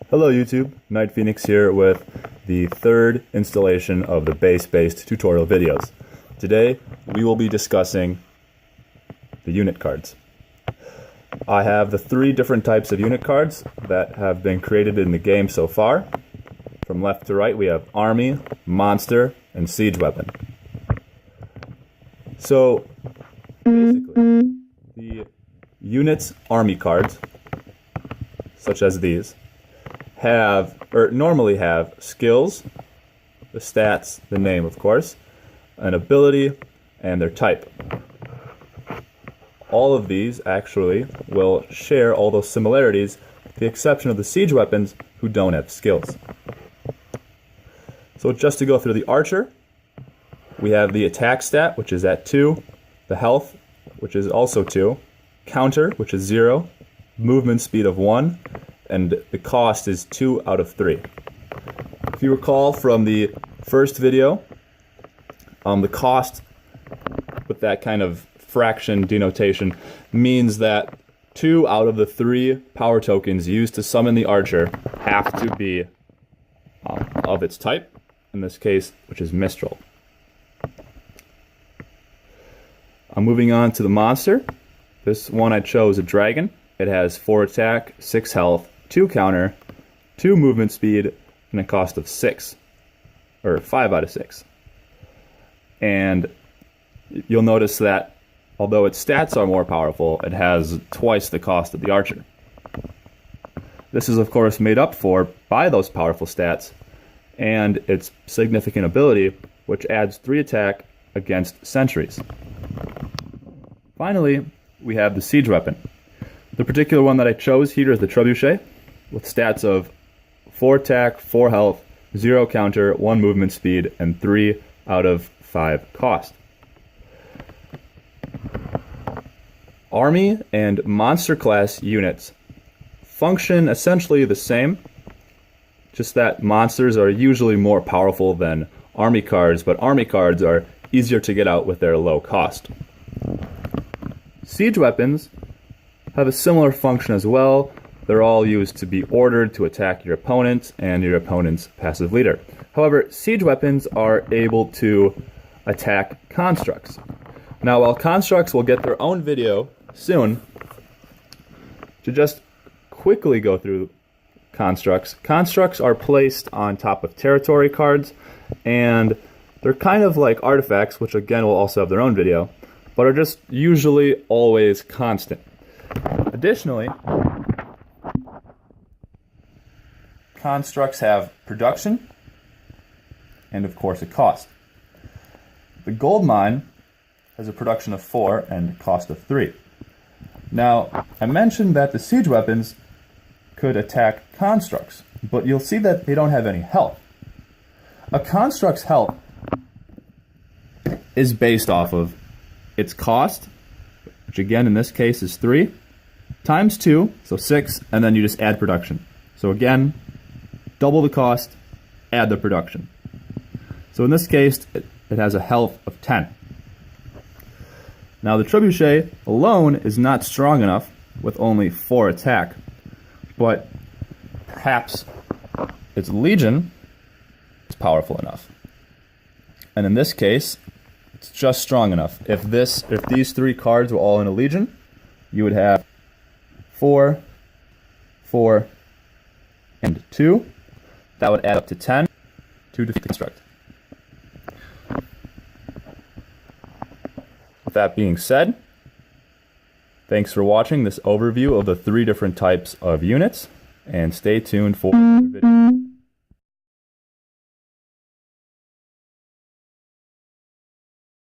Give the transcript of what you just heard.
Hello YouTube, Night Phoenix here with the third installation of the base-based tutorial videos. Today we will be discussing the unit cards. I have the three different types of unit cards that have been created in the game so far. From left to right we have Army, Monster, and Siege Weapon. So basically the unit's Army cards, such as these, normally have skills, the stats, the name of course, an ability, and their type. All of these actually will share all those similarities, with the exception of the siege weapons who don't have skills. So just to go through the archer, we have the attack stat, which is at 2, the health, which is also 2, counter, which is 0, movement speed of 1, and the cost is 2 out of 3. If you recall from the first video, the cost with that kind of fraction denotation means that 2 out of the 3 power tokens used to summon the archer have to be of its type, in this case, which is Mistral. Moving on to the monster. This one I chose a dragon. It has 4 attack, 6 health, 2 counter, 2 movement speed, and a cost of 6, or 5 out of 6. And you'll notice that although its stats are more powerful, it has twice the cost of the archer. This is of course made up for by those powerful stats and its significant ability, which adds 3 attack against sentries. Finally, we have the siege weapon. The particular one that I chose here is the trebuchet, with stats of 4 attack, 4 health, 0 counter, 1 movement speed, and 3 out of 5 cost. Army and monster class units function essentially the same, just that monsters are usually more powerful than army cards, but army cards are easier to get out with their low cost. Siege weapons have a similar function as well. They're all used to be ordered to attack your opponent and your opponent's passive leader. However, siege weapons are able to attack constructs. Now, while constructs will get their own video soon, to just quickly go through constructs are placed on top of territory cards, and they're kind of like artifacts, which again will also have their own video, but are just usually always constant. Additionally, constructs have production and of course a cost. The gold mine has a production of 4 and a cost of 3. Now, I mentioned that the siege weapons could attack constructs, but you'll see that they don't have any health. A construct's health is based off of its cost, which again in this case is 3, times 2, so 6, and then you just add production. So again, double the cost, add the production. So in this case, it has a health of 10. Now the trebuchet alone is not strong enough with only 4 attack, but perhaps its legion is powerful enough. And in this case, it's just strong enough. If these 3 cards were all in a legion, you would have 4, 4, and 2. That would add up to 10 to defeat the construct. With that being said, thanks for watching this overview of the 3 different types of units, and stay tuned for another video.